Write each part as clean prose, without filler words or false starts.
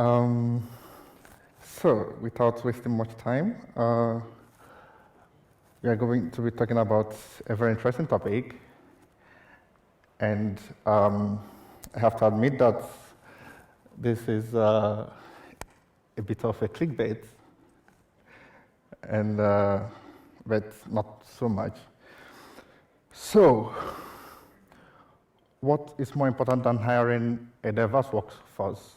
Um, so, without wasting much time, we are going to be talking about a very interesting topic. And I have to admit that this is a bit of a clickbait, and but not so much. So, what is more important than hiring a diverse workforce?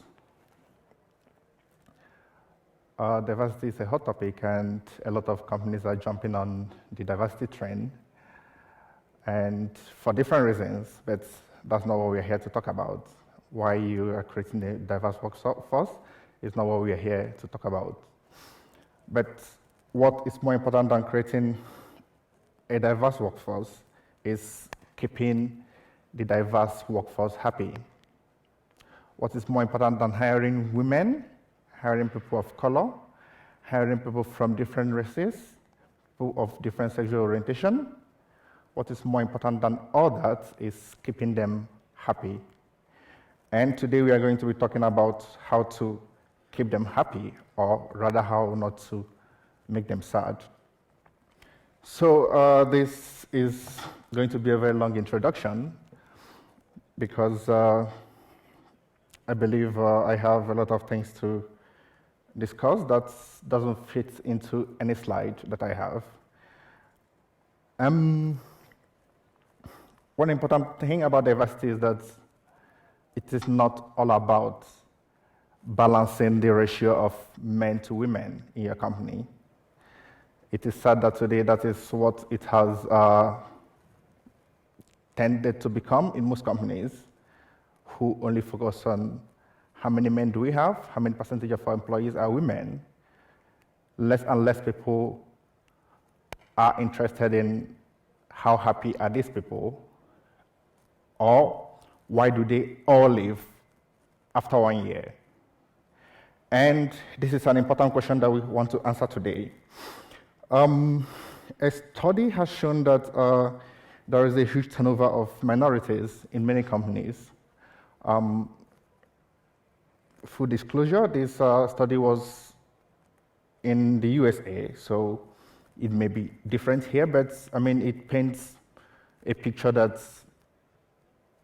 Diversity is a hot topic, and a lot of companies are jumping on the diversity trend, and for different reasons, but that's not what we're here to talk about. Why you are creating a diverse workforce is not what we are here to talk about. But what is more important than creating a diverse workforce is keeping the diverse workforce happy. What is more important than hiring women, hiring people of color, hiring people from different races, people of different sexual orientation? What is more important than all that is keeping them happy. And today we are going to be talking about how to keep them happy, or rather how not to make them sad. So this is going to be a very long introduction because I believe I have a lot of things to discuss that doesn't fit into any slide that I have. One important thing about diversity is that it is not all about balancing the ratio of men to women in your company. It is sad that today that is what it has tended to become in most companies, who only focus on how many men do we have, how many percentage of our employees are women. Less and less people are interested in how happy are these people, or why do they all leave after 1 year? And this is an important question that we want to answer today. A study has shown that there is a huge turnover of minorities in many companies. Full disclosure, this study was in the USA, so it may be different here, but I mean, it paints a picture that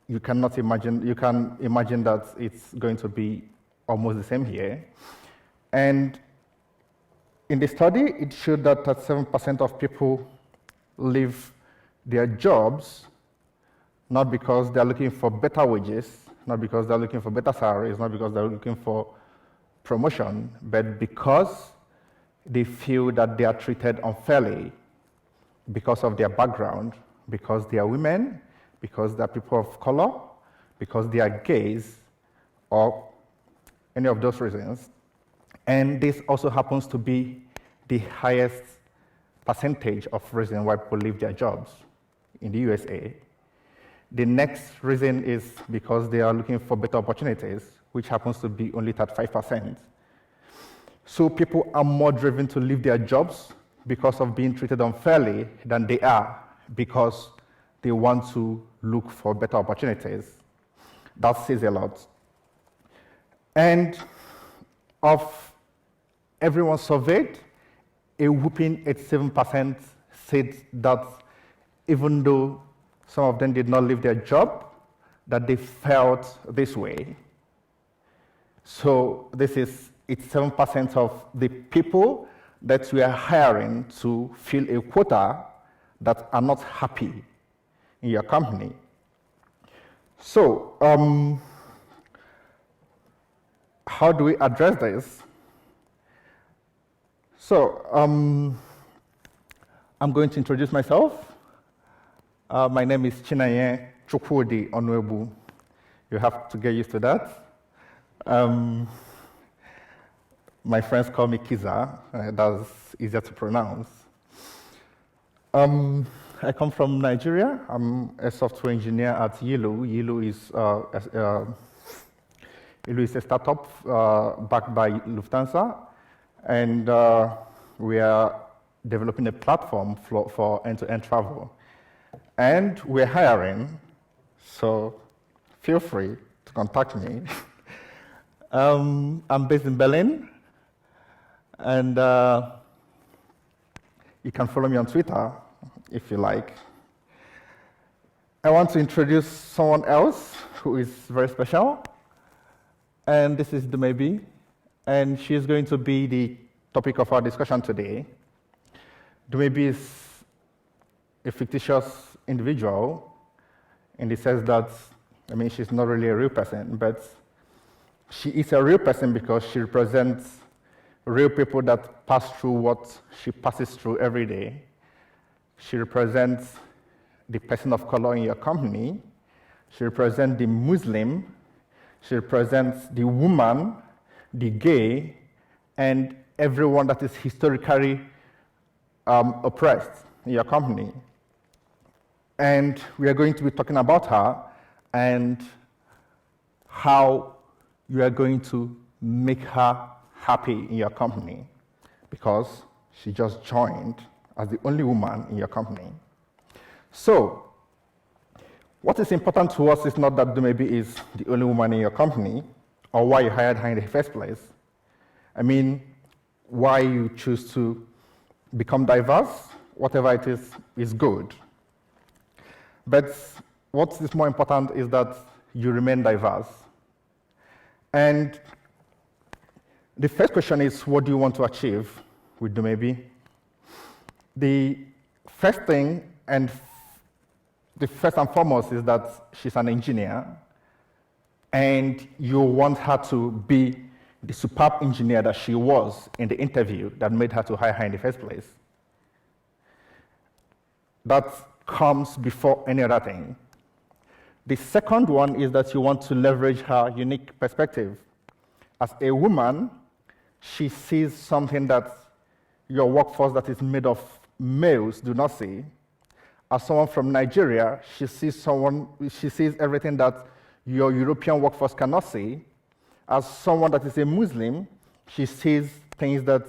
you cannot imagine. You can imagine that it's going to be almost the same here. And in the study, it showed that 37% of people leave their jobs not because they're looking for better wages, not because they're looking for better salaries, not because they're looking for promotion, but because they feel that they are treated unfairly because of their background, because they are women, because they are people of color, because they are gays, or any of those reasons. And this also happens to be the highest percentage of reason why people leave their jobs in the USA. The next reason is because they are looking for better opportunities, which happens to be only 35%. So people are more driven to leave their jobs because of being treated unfairly than they are because they want to look for better opportunities. That says a lot. And of everyone surveyed, a whopping 87% said that even though some of them did not leave their job, that they felt this way. So this is 87% of the people that we are hiring to fill a quota that are not happy in your company. So how do we address this? So I'm going to introduce myself. My name is Chinenye Onuegbu. You have to get used to that. My friends call me Kiza. That's easier to pronounce. I come from Nigeria. I'm a software engineer at Yilu. Yilu is a startup backed by Lufthansa, and we are developing a platform for end-to-end travel. And we're hiring, so feel free to contact me. I'm based in Berlin, and you can follow me on Twitter if you like. I want to introduce someone else who is very special, and this is Dumebi, and she is going to be the topic of our discussion today. Dumebi is a fictitious individual in the sense that, she's not really a real person, but she is a real person because she represents real people that pass through what she passes through every day. She represents the person of color in your company. She represents the Muslim. She represents the woman, the gay, and everyone that is historically oppressed in your company. And we are going to be talking about her and how you are going to make her happy in your company, because she just joined as the only woman in your company. So, what is important to us is not that Dumebi is the only woman in your company, or why you hired her in the first place. Why you choose to become diverse, whatever it is good. But what is more important is that you remain diverse. And the first question is, what do you want to achieve with Dumebi? The first thing, and the first and foremost, is that she's an engineer, and you want her to be the superb engineer that she was in the interview that made her to hire her in the first place. That comes before any other thing. The second one is that you want to leverage her unique perspective. As a woman, she sees something that your workforce that is made of males do not see. As someone from Nigeria, she sees everything that your European workforce cannot see. As someone that is a Muslim, she sees things that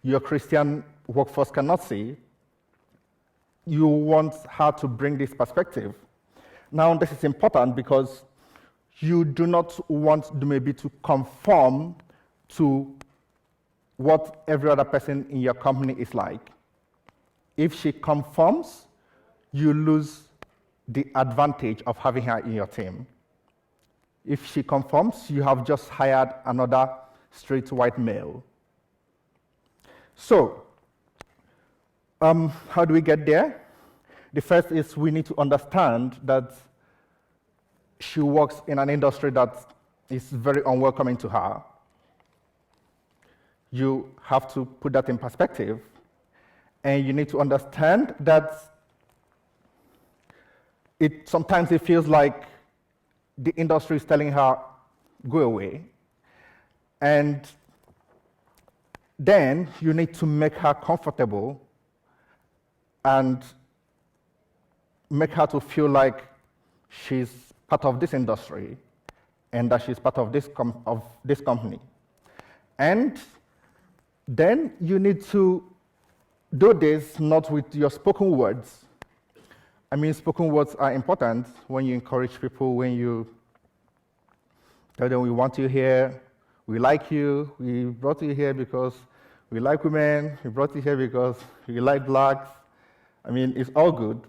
your Christian workforce cannot see. You want her to bring this perspective. Now, this is important because you do not want Dumebi to conform to what every other person in your company is like. If she conforms, you lose the advantage of having her in your team. If she conforms, you have just hired another straight white male. So, how do we get there? The first is we need to understand that she works in an industry that is very unwelcoming to her. You have to put that in perspective, and you need to understand that sometimes it feels like the industry is telling her, go away. And then you need to make her comfortable and make her to feel like she's part of this industry and that she's part of this company. And then you need to do this not with your spoken words. Spoken words are important when you encourage people, when you tell them we want you here, we like you, we brought you here because we like women, we brought you here because we like blacks. It's all good.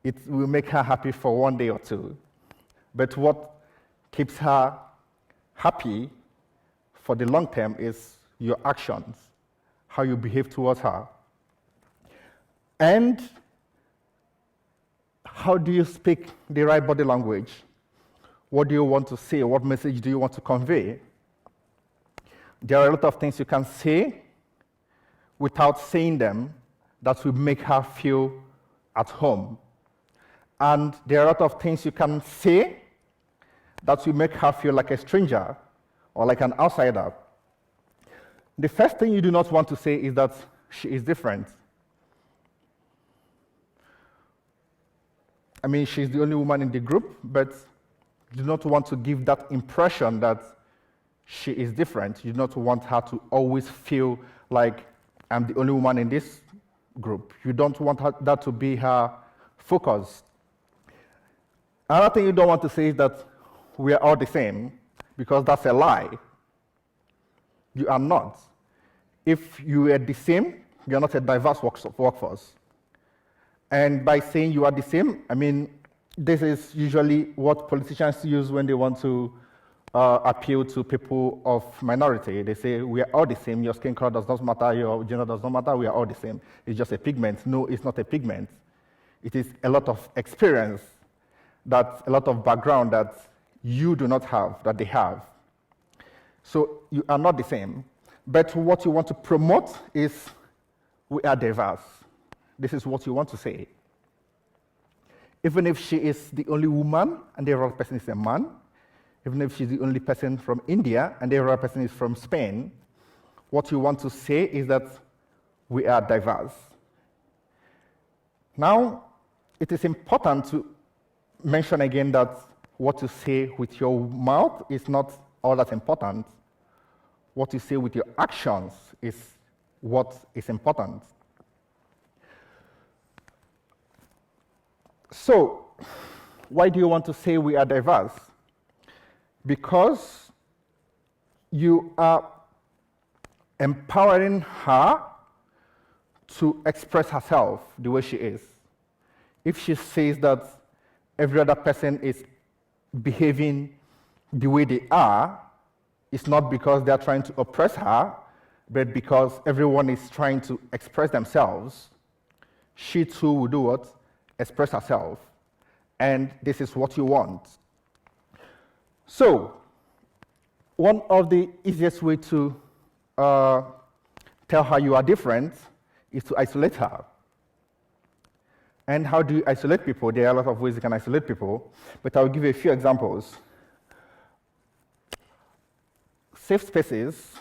It will make her happy for one day or two. But what keeps her happy for the long term is your actions, how you behave towards her. And how do you speak the right body language? What do you want to say? What message do you want to convey? There are a lot of things you can say without saying them that will make her feel at home. And there are a lot of things you can say that will make her feel like a stranger or like an outsider. The first thing you do not want to say is that she is different. She's the only woman in the group, but you do not want to give that impression that she is different. You do not want her to always feel like, I'm the only woman in this group. You don't want that to be her focus. Another thing you don't want to say is that we are all the same. because that's a lie. You are not. If you were the same, you are not a diverse workforce. And by saying you are the same, I mean, this is usually what politicians use when they want to appeal to people of minority. They say, we are all the same, your skin color does not matter, your gender does not matter, we are all the same. It's just a pigment. No, it's not a pigment. It is a lot of experience, a lot of background that you do not have, that they have. So you are not the same. But what you want to promote is we are diverse. This is what you want to say. Even if she is the only woman and the other person is a man, even if she's the only person from India and the other person is from Spain, what you want to say is that we are diverse. Now, it is important to mention again that what you say with your mouth is not all that important. What you say with your actions is what is important. So, why do you want to say we are diverse? Because you are empowering her to express herself the way she is. If she says that every other person is behaving the way they are, it's not because they are trying to oppress her, but because everyone is trying to express themselves. She too will do what? Express herself. And this is what you want. So, one of the easiest ways to tell her you are different is to isolate her. And how do you isolate people? There are a lot of ways you can isolate people, but I'll give you a few examples. Safe spaces.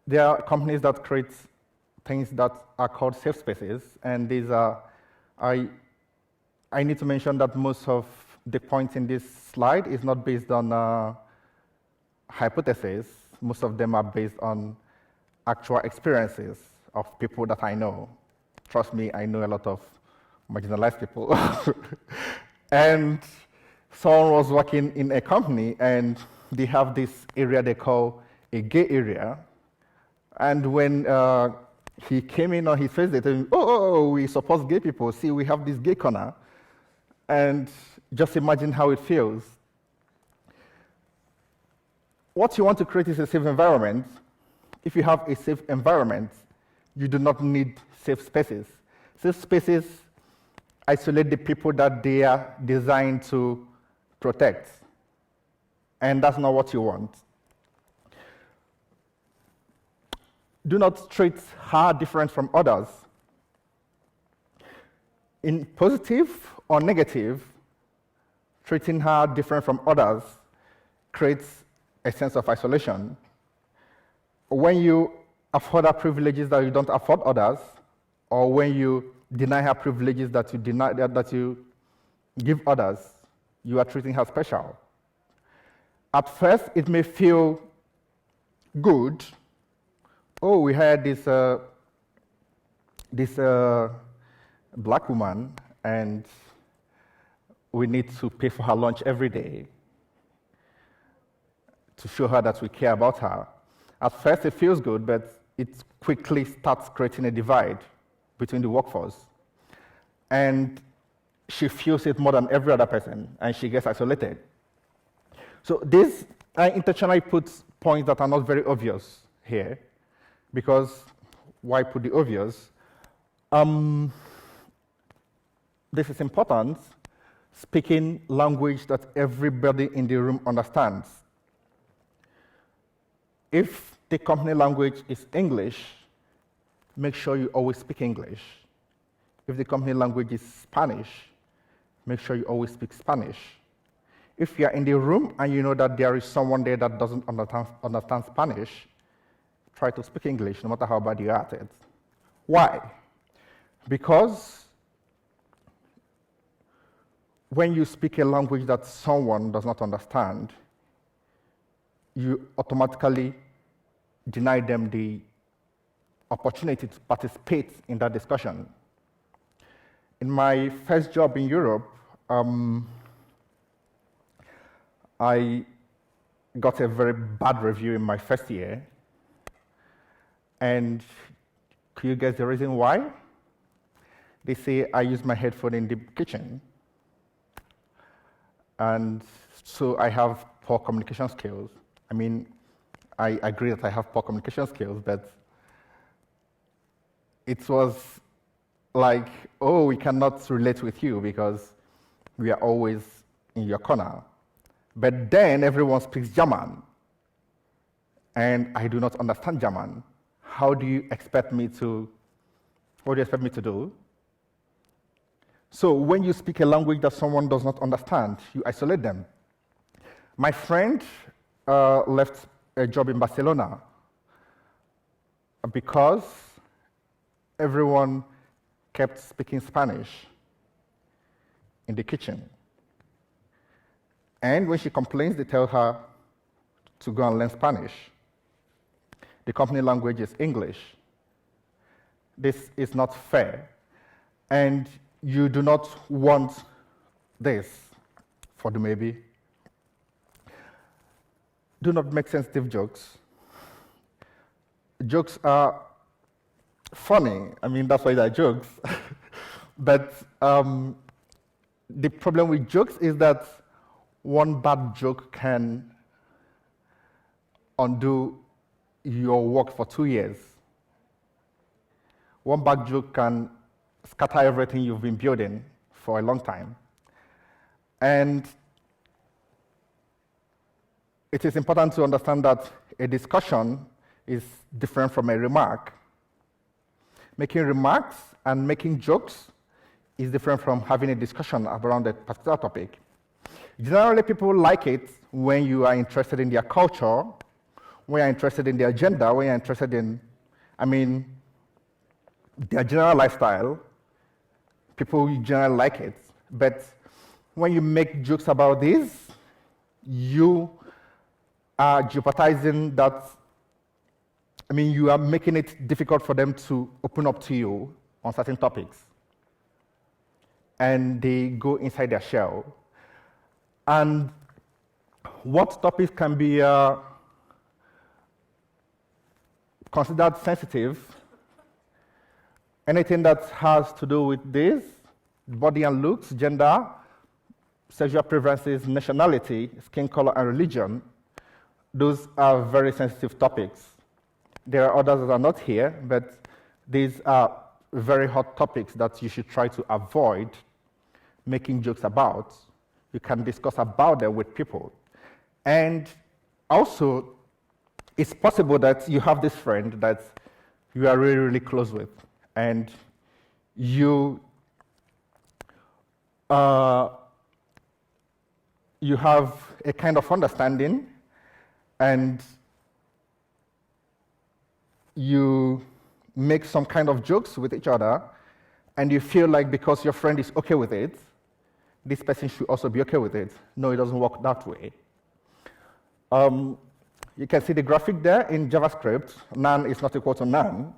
There are companies that create things that are called safe spaces, and these are, I need to mention that most of the points in this slide is not based on hypotheses. Most of them are based on actual experiences of people that I know. Trust me, I know a lot of marginalized people. And someone was working in a company, and they have this area they call a gay area. And when he came in on his face, they told him, oh, we support gay people. See, we have this gay corner. And just imagine how it feels. What you want to create is a safe environment. If you have a safe environment, you do not need safe spaces. Safe spaces isolate the people that they are designed to protect. And that's not what you want. Do not treat her different from others. In positive or negative, treating her different from others creates a sense of isolation. When you afford her privileges that you don't afford others, or when you deny her privileges that you give others, you are treating her special. At first, it may feel good. Oh, we had this black woman, and we need to pay for her lunch every day to show her that we care about her. At first, it feels good, but it quickly starts creating a divide between the workforce. And she feels it more than every other person, and she gets isolated. So this, I intentionally put points that are not very obvious here, because why put the obvious? This is important, speaking language that everybody in the room understands. If the company language is English, make sure you always speak English. If the company language is Spanish, make sure you always speak Spanish. If you're in the room and you know that there is someone there that doesn't understand Spanish, try to speak English, no matter how bad you're at it. Why? Because when you speak a language that someone does not understand, you automatically deny them the opportunity to participate in that discussion. In my first job in Europe, I got a very bad review in my first year. And could you guess the reason why? They say I use my headphone in the kitchen. And so I have poor communication skills. I mean, I agree that I have poor communication skills, but it was like, oh, we cannot relate with you because we are always in your corner. But then everyone speaks German, and I do not understand German. What do you expect me to do? So when you speak a language that someone does not understand, you isolate them. My friend left a job in Barcelona because everyone kept speaking Spanish in the kitchen. And when she complains, they tell her to go and learn Spanish. The company language is English. This is not fair. And you do not want this for Dumebi. Do not make sensitive jokes. Jokes are funny. I mean, that's why they're jokes. But the problem with jokes is that one bad joke can undo your work for 2 years. One bad joke can scatter everything you've been building for a long time. And it is important to understand that a discussion is different from a remark. Making remarks and making jokes is different from having a discussion around a particular topic. Generally, people like it when you are interested in their culture, when you're interested in their agenda, when you're interested in, their general lifestyle. People generally like it. But when you make jokes about this, you are jeopardizing that. You are making it difficult for them to open up to you on certain topics. And they go inside their shell. And what topics can be considered sensitive? Anything that has to do with this, body and looks, gender, sexual preferences, nationality, skin color, and religion, those are very sensitive topics. There are others that are not here, but these are very hot topics that you should try to avoid making jokes about. You can discuss about them with people. And also, it's possible that you have this friend that you are really, really close with, and you have a kind of understanding, and you make some kind of jokes with each other, and you feel like because your friend is okay with it, this person should also be okay with it. No, it doesn't work that way. You can see the graphic there in JavaScript. None is not equal to none.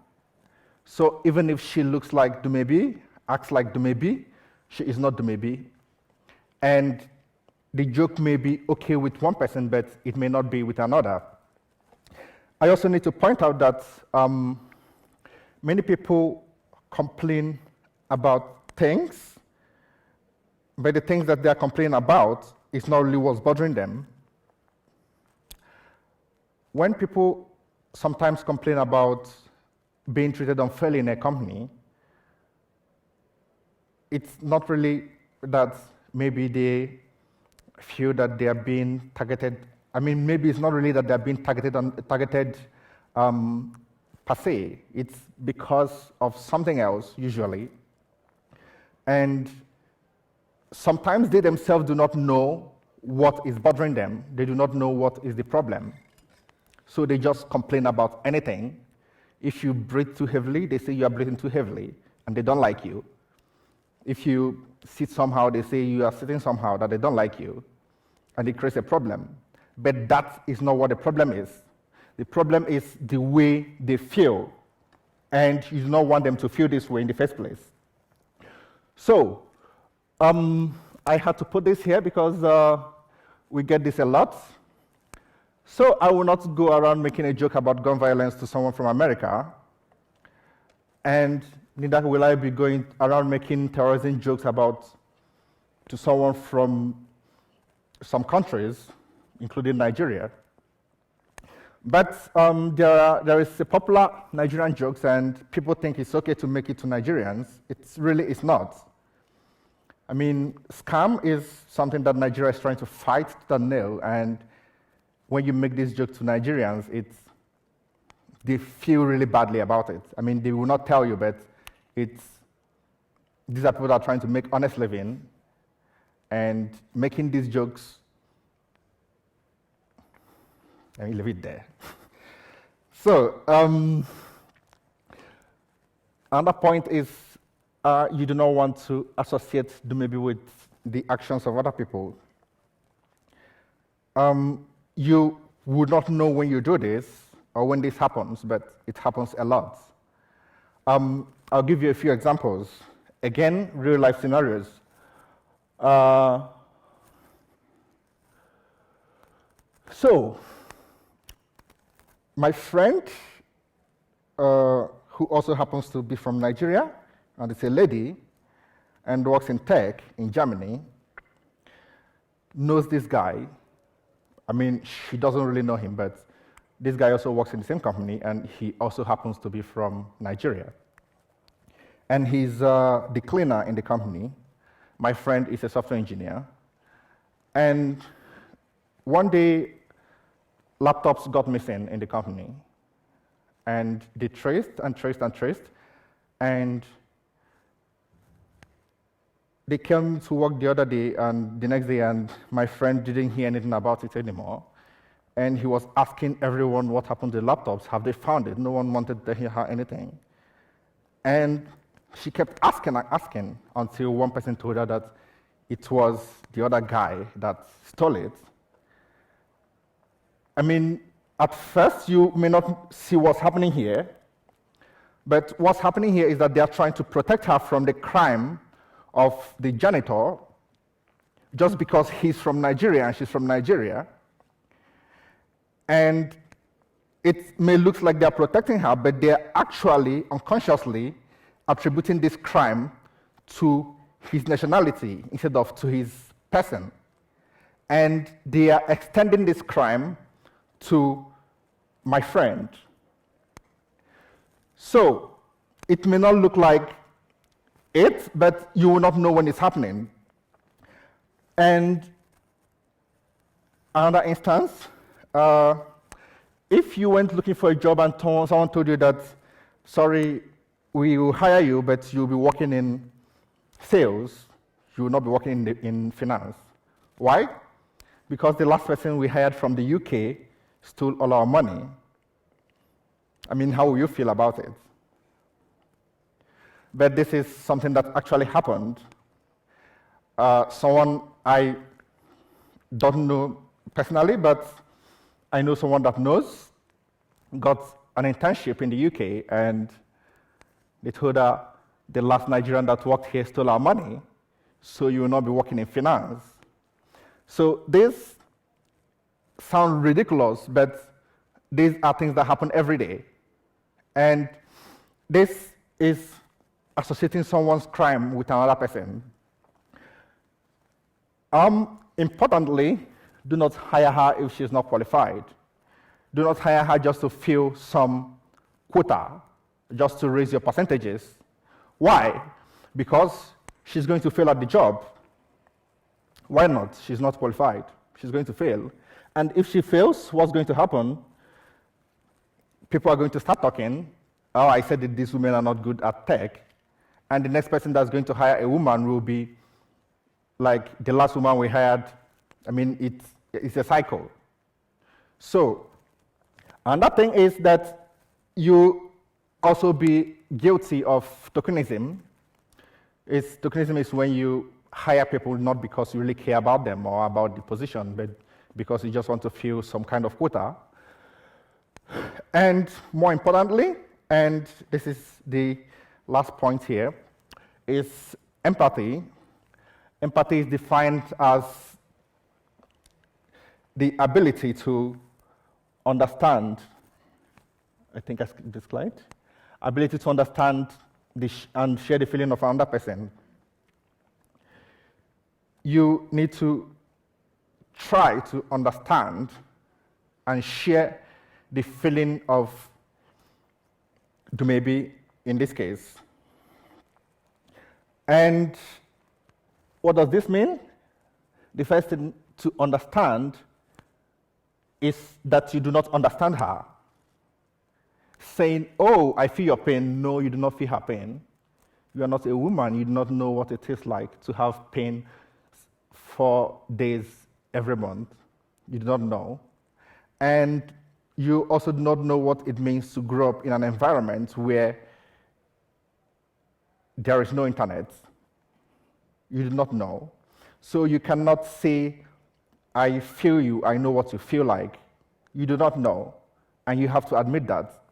So even if she looks like Dumebi, acts like Dumebi, she is not Dumebi. And the joke may be okay with one person, but it may not be with another. I also need to point out that many people complain about things, but the things that they are complaining about is not really what's bothering them. When people sometimes complain about being treated unfairly in a company, it's not really that maybe they feel that they are being targeted. Maybe it's not really that they're being targeted per se. It's because of something else, usually. And sometimes they themselves do not know what is bothering them. They do not know what is the problem. So they just complain about anything. If you breathe too heavily, they say you are breathing too heavily, and they don't like you. If you sit somehow, they say you are sitting somehow, that they don't like you, and it creates a problem. But that is not what the problem is. The problem is the way they feel, and you do not want them to feel this way in the first place. So, I had to put this here because We get this a lot. So I will not go around making a joke about gun violence to someone from America, and neither will I be going around making terrorism jokes to someone from some countries, including Nigeria. But there is a popular Nigerian jokes, and people think it's okay to make it to Nigerians. It's not. I mean, scam is something that Nigeria is trying to fight to the nail, and when you make this joke to Nigerians, they feel really badly about it. I mean, they will not tell you, but these are people that are trying to make honest living, and making these jokes. Let me leave it there. So, another point is you do not want to associate Dumebi with the actions of other people. You would not know when you do this or when this happens, but it happens a lot. I'll give you a few examples. Again, real life scenarios. So, my friend, who also happens to be from Nigeria, and it's a lady, and works in tech in Germany, knows this guy. I mean, she doesn't really know him, but this guy also works in the same company, and he also happens to be from Nigeria. And he's the cleaner in the company. My friend is a software engineer. And one day, laptops got missing in the company. And they traced and traced and traced. And they came to work the other day and the next day, and my friend didn't hear anything about it anymore. And he was asking everyone what happened to the laptops. Have they found it? No one wanted to hear her anything. And she kept asking and asking until one person told her that it was the other guy that stole it. I mean, at first, you may not see what's happening here, but what's happening here is that they are trying to protect her from the crime of the janitor just because he's from Nigeria and she's from Nigeria. And it may look like they're protecting her, but they're actually unconsciously attributing this crime to his nationality instead of to his person. And they are extending this crime to my friend. So it may not look like it, but you will not know when it's happening. And another instance, if you went looking for a job and someone told you that, sorry, we will hire you, but you'll be working in sales, you will not be working in finance. Why? Because the last person we hired from the UK stole all our money. I mean, how will you feel about it? But this is something that actually happened. Someone I don't know personally, but I know someone that knows, got an internship in the UK, and they told her the last Nigerian that worked here stole our money, so you will not be working in finance. So this sounds ridiculous, but these are things that happen every day. And this is associating someone's crime with another person. Importantly, do not hire her if she's not qualified. Do not hire her just to fill some quota, just to raise your percentages. Why? Because she's going to fail at the job. Why not? She's not qualified. She's going to fail. And if she fails, what's going to happen? People are going to start talking, oh, I said that these women are not good at tech. And the next person that's going to hire a woman will be like the last woman we hired. I mean, it's a cycle. So, another thing is that you also be guilty of tokenism. Tokenism is when you hire people not because you really care about them or about the position, but because you just want to fill some kind of quota. And more importantly, and this is the last point here, is empathy. Empathy is defined as the ability to understand, I think I skipped this slide, ability to understand and share the feeling of another person. You need to try to understand and share the feeling of Dumebi in this case. And what does this mean? The first thing to understand is that you do not understand her. Saying, oh, I feel your pain. No, you do not feel her pain. You are not a woman. You do not know what it is like to have pain 4 days every month. You do not know. And you also do not know what it means to grow up in an environment where there is no internet. You do not know. So you cannot say, I feel you, I know what you feel like. You do not know, and you have to admit that.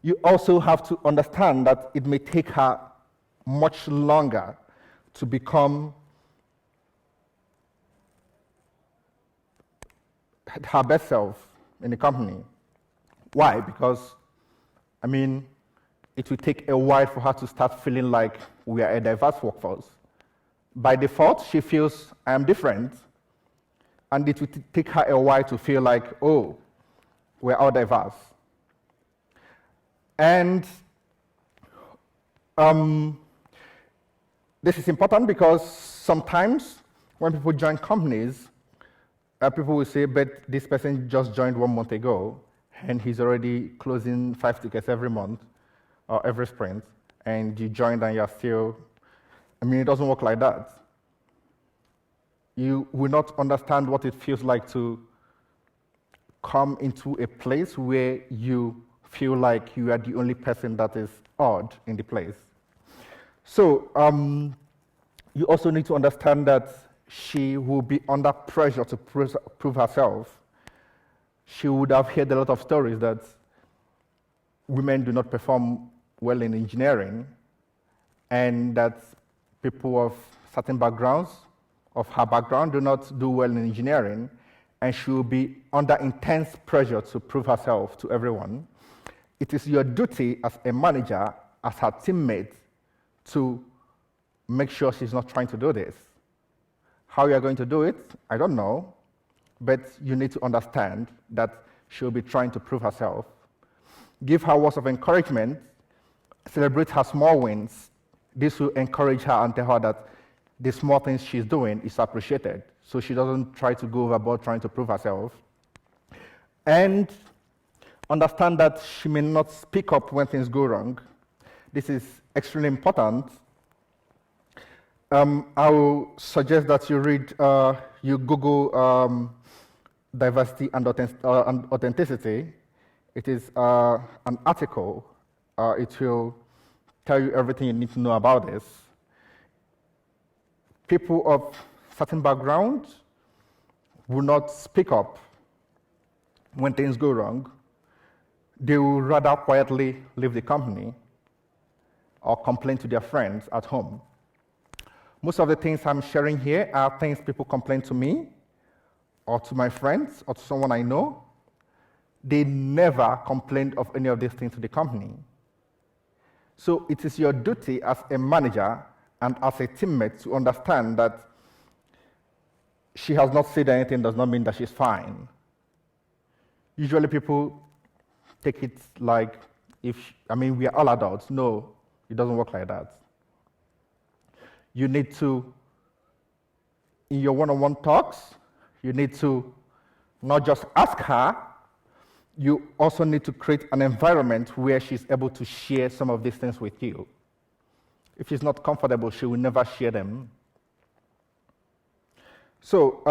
You also have to understand that it may take her much longer to become her best self in the company. Why? Because, I mean, it will take a while for her to start feeling like we are a diverse workforce. By default, she feels I am different, and it will take her a while to feel like, oh, we're all diverse. And this is important because sometimes when people join companies, people will say, but this person just joined 1 month ago, and he's already closing 5 tickets every month or every sprint, and you joined and you're still, I mean, it doesn't work like that. You will not understand what it feels like to come into a place where you feel like you are the only person that is odd in the place. So you also need to understand that she will be under pressure to prove herself. She would have heard a lot of stories that women do not perform well in engineering, and that people of certain backgrounds, of her background, do not do well in engineering, and she will be under intense pressure to prove herself to everyone. It is your duty as a manager, as her teammate, to make sure she's not trying to do this. How you are going to do it, I don't know, but you need to understand that she'll be trying to prove herself. Give her words of encouragement, celebrate her small wins. This will encourage her and tell her that the small things she's doing is appreciated, so she doesn't try to go overboard trying to prove herself. And understand that she may not speak up when things go wrong. This is extremely important. I will suggest that you read, you Google diversity and authenticity. It is an article. It will tell you everything you need to know about this. People of certain backgrounds will not speak up when things go wrong. They will rather quietly leave the company or complain to their friends at home. Most of the things I'm sharing here are things people complain to me or to my friends or to someone I know. They never complained of any of these things to the company. So it is your duty as a manager and as a teammate to understand that she has not said anything does not mean that she's fine. Usually people take it like, we are all adults. No, it doesn't work like that. You need to, in your one-on-one talks, you need to not just ask her, you also need to create an environment where she's able to share some of these things with you. If she's not comfortable, she will never share them. So,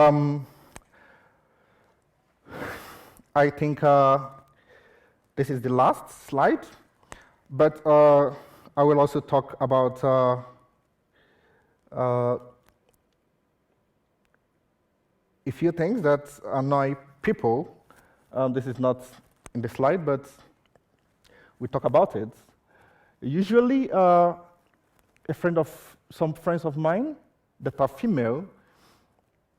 I think this is the last slide, but I will also talk about a few things that annoy people. This is not in the slide, but we talk about it. Usually, some friends of mine that are female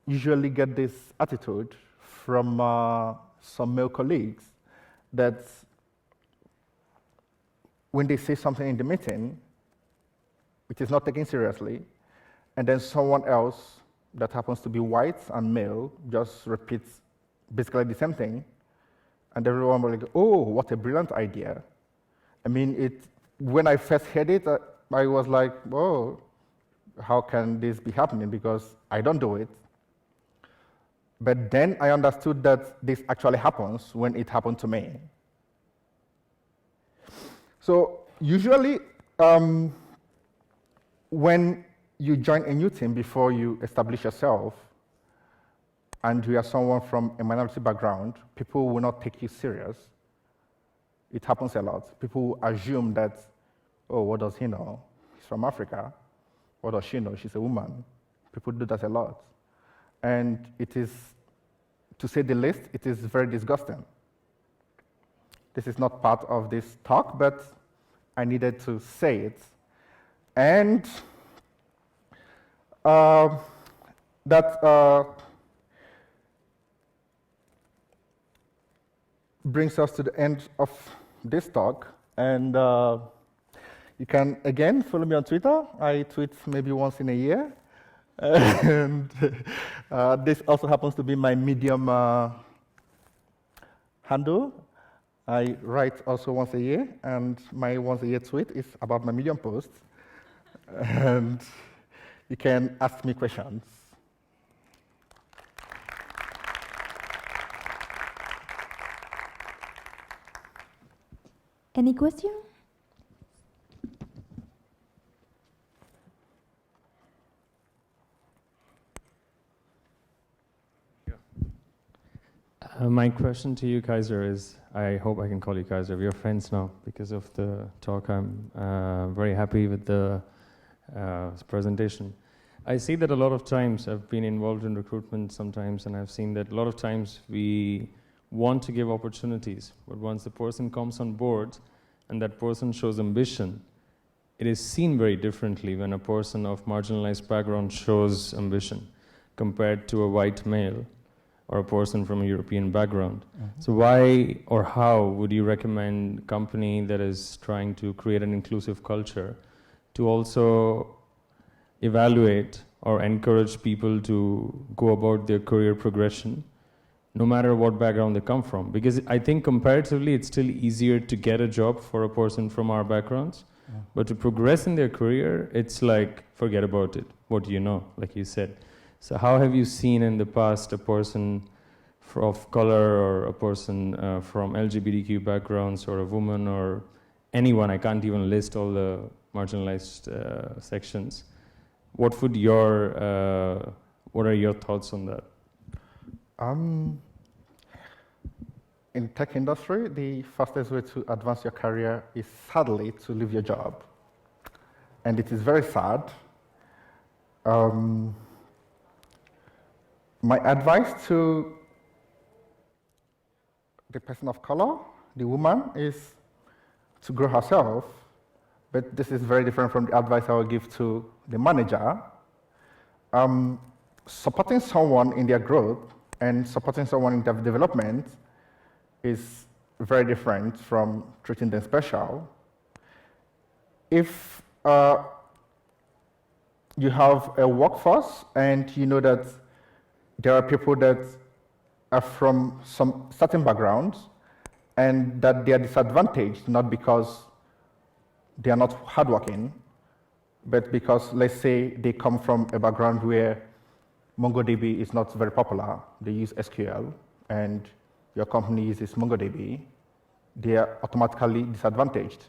usually get this attitude from some male colleagues that when they say something in the meeting, which is not taken seriously, and then someone else that happens to be white and male just repeats basically the same thing, and everyone will like, oh, what a brilliant idea. I mean, when I first heard it, I was like, oh, how can this be happening? Because I don't do it. But then I understood that this actually happens when it happened to me. So usually, when you join a new team before you establish yourself, and you are someone from a minority background, people will not take you serious. It happens a lot. People assume that, oh, what does he know? He's from Africa. What does she know? She's a woman. People do that a lot. And it is, to say the least, it is very disgusting. This is not part of this talk, but I needed to say it. And that brings us to the end of this talk. And you can, again, follow me on Twitter. I tweet maybe once in a year. And this also happens to be my Medium handle. I write also once a year, and my once a year tweet is about my Medium post. And you can ask me questions. Any question? My question to you, Kaiser, is, I hope I can call you Kaiser. We are friends now because of the talk. I'm very happy with the presentation. I see that a lot of times, I've been involved in recruitment sometimes, and I've seen that a lot of times we want to give opportunities, but once the person comes on board and that person shows ambition, it is seen very differently when a person of marginalized background shows ambition compared to a white male or a person from a European background. So why or how would you recommend a company that is trying to create an inclusive culture to also evaluate or encourage people to go about their career progression, no matter what background they come from? Because I think comparatively it's still easier to get a job for a person from our backgrounds, but to progress in their career, it's like, forget about it. What do you know, like you said. So how have you seen in the past a person of color or a person from LGBTQ backgrounds or a woman or anyone, I can't even list all the marginalized sections. What are your thoughts on that? In tech industry, the fastest way to advance your career is sadly to leave your job. And it is very sad. My advice to the person of color, the woman, is to grow herself, but this is very different from the advice I would give to the manager. Supporting someone in their growth and supporting someone in their development is very different from treating them special. If you have a workforce and you know that there are people that are from some certain backgrounds and that they are disadvantaged, not because they are not hardworking, but because, let's say, they come from a background where MongoDB is not very popular. They use SQL, and your company uses MongoDB. They are automatically disadvantaged.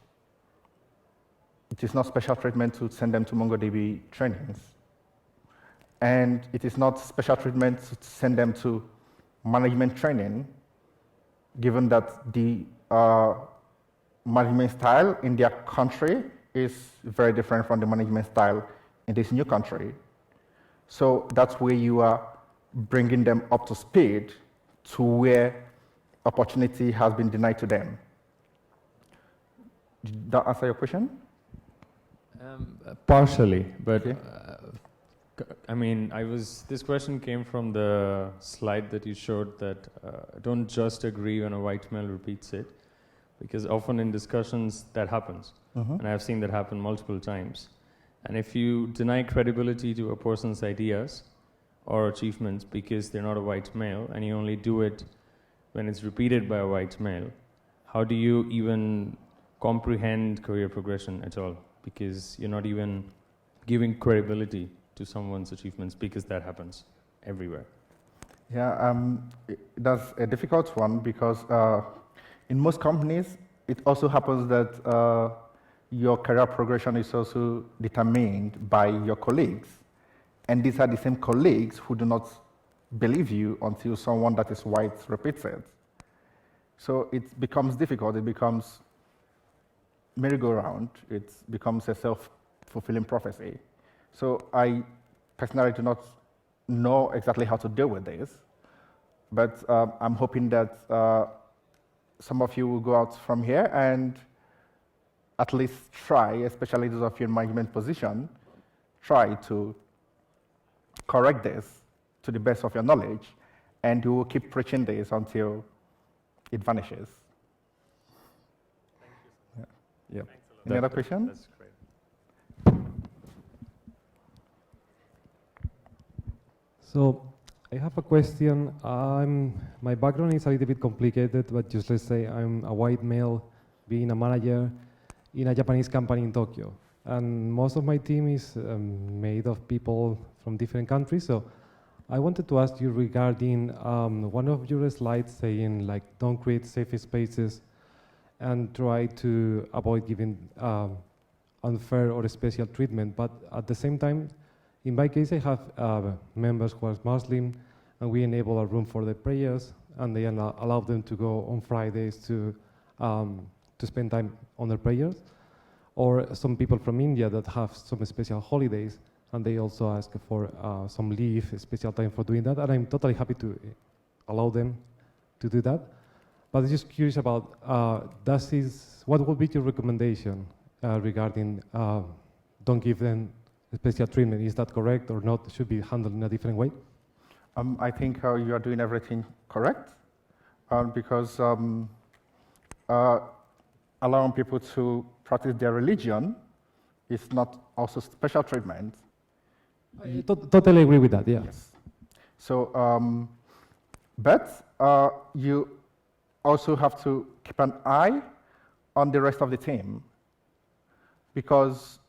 It is not special treatment to send them to MongoDB trainings. And it is not special treatment to send them to management training, given that the management style in their country is very different from the management style in this new country. So that's where you are bringing them up to speed to where opportunity has been denied to them. Did that answer your question? Partially, but okay. I mean, this question came from the slide that you showed that don't just agree when a white male repeats it, because often in discussions that happens. And I've seen that happen multiple times. And if you deny credibility to a person's ideas or achievements because they're not a white male, and you only do it when it's repeated by a white male, how do you even comprehend career progression at all? Because you're not even giving credibility to someone's achievements, because that happens everywhere. Yeah, that's a difficult one, because in most companies, it also happens that your career progression is also determined by your colleagues. And these are the same colleagues who do not believe you until someone that is white repeats it. So it becomes difficult, it becomes merry-go-round, it becomes a self-fulfilling prophecy. So I personally do not know exactly how to deal with this, but I'm hoping that some of you will go out from here and at least try, especially those of you in management position, try to correct this to the best of your knowledge, and you will keep preaching this until it vanishes. Thank you. Yeah. Any other question? That's great. So I have a question. My background is a little bit complicated, but just let's say I'm a white male being a manager in a Japanese company in Tokyo. And most of my team is made of people from different countries. So I wanted to ask you regarding one of your slides saying, like, don't create safe spaces and try to avoid giving unfair or special treatment. But at the same time, in my case, I have members who are Muslim, and we enable a room for the prayers, and they allow them to go on Fridays to spend time on their prayers. Or some people from India that have some special holidays, and they also ask for some leave, special time for doing that, and I'm totally happy to allow them to do that. But I'm just curious about, what would be your recommendation regarding don't give them special treatment? Is that correct or not? Should be handled in a different way? I think you are doing everything correct, because allowing people to practice their religion is not also special treatment. I totally agree with that, yeah. Yes. So, but you also have to keep an eye on the rest of the team, because,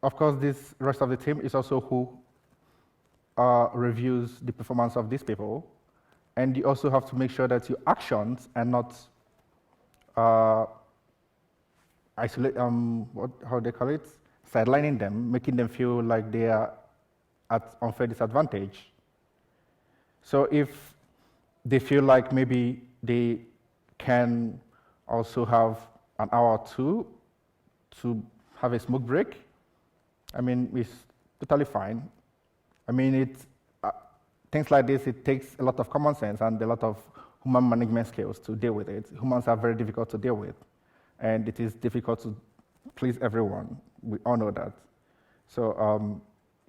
of course, this rest of the team is also who reviews the performance of these people, and you also have to make sure that your actions are not isolate, how they call it, sidelining them, making them feel like they are at unfair disadvantage. So if they feel like maybe they can also have an hour or two to have a smoke break, I mean, it's totally fine. I mean, things like this, it takes a lot of common sense and a lot of human management skills to deal with it. Humans are very difficult to deal with, and it is difficult to please everyone. We all know that. So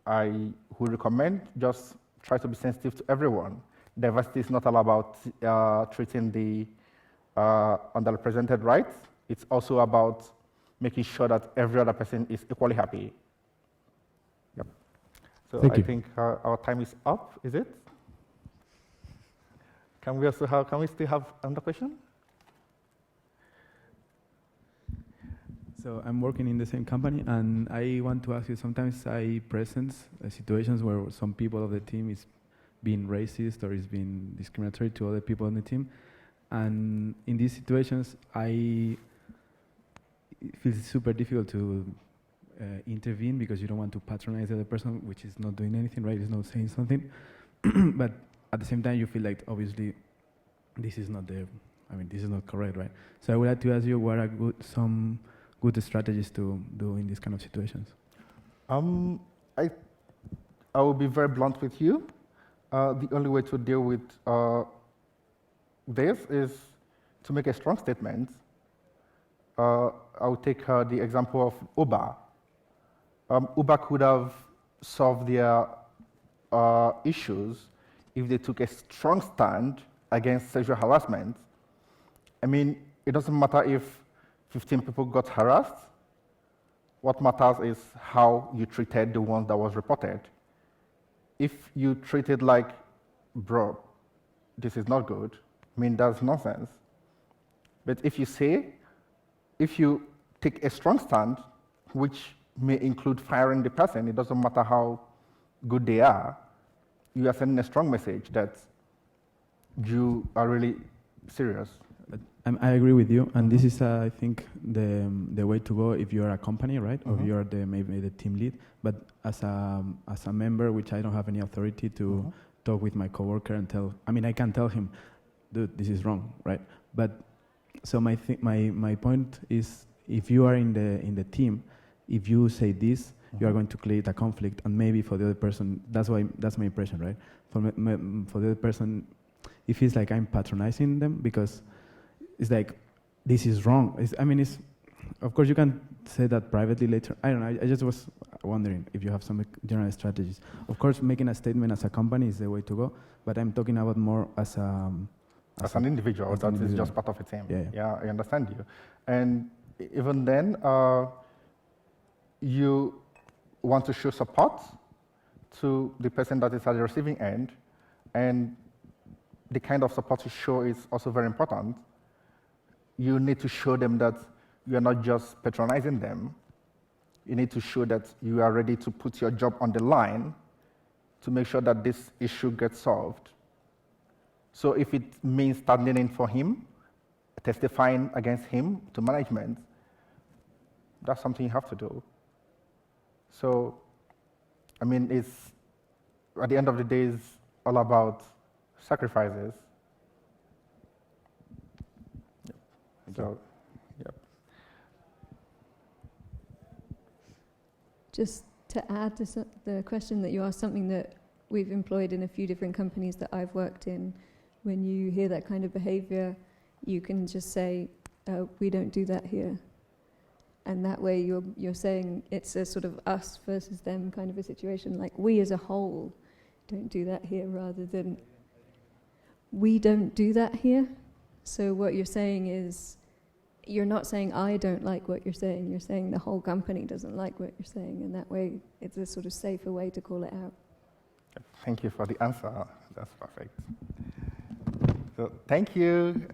I would recommend just try to be sensitive to everyone. Diversity is not all about treating the underrepresented right. It's also about making sure that every other person is equally happy. Yep. So I think our time is up, is it? Can we still have another question? So I'm working in the same company, and I want to ask you, sometimes I present situations where some people of the team is being racist or is being discriminatory to other people on the team. And in these situations, it feels super difficult to intervene, because you don't want to patronize the other person, which is not doing anything, right? It's not saying something. But at the same time, you feel like, obviously, this is not correct, right? So I would like to ask you, what are some good strategies to do in these kind of situations? I will be very blunt with you. The only way to deal with this is to make a strong statement. I will take the example of Uber. Uber could have solve their issues if they took a strong stand against sexual harassment. I mean, it doesn't matter if 15 people got harassed. What matters is how you treated the ones that was reported. If you treated like, bro, this is not good, I mean, that's nonsense. But if you take a strong stand, which may include firing the person, it doesn't matter how good they are, you are sending a strong message that you are really serious. I agree with you, and this is, I think, the way to go if you are a company, right? Or you are maybe the team lead. But as a member, which I don't have any authority to talk with my coworker and tell. I mean, I can tell him, dude, this is wrong, right? But so my point is, if you are in the team, if you say this, you are going to create a conflict, and maybe for the other person, that's my impression, right? For the other person, it feels like I'm patronizing them because it's like, this is wrong. Of course, you can say that privately later. I don't know. I just was wondering if you have some general strategies. Of course, making a statement as a company is the way to go, but I'm talking about more as an individual. That is just part of a team. Yeah, I understand you. And even then, you want to show support to the person that is at the receiving end, and the kind of support you show is also very important. You need to show them that you are not just patronizing them. You need to show that you are ready to put your job on the line to make sure that this issue gets solved. So if it means standing in for him, testifying against him to management, that's something you have to do. So, I mean, it's, at the end of the day, it's all about sacrifices. So, yep. Just to add to the question that you asked, something that we've employed in a few different companies that I've worked in, when you hear that kind of behavior, you can just say, we don't do that here. And that way you're saying it's a sort of us versus them kind of a situation, like we as a whole don't do that here, rather than we don't do that here. So what you're saying is, you're not saying I don't like what you're saying, you're saying the whole company doesn't like what you're saying, and that way it's a sort of safer way to call it out. Thank you for the answer. That's perfect. So thank you.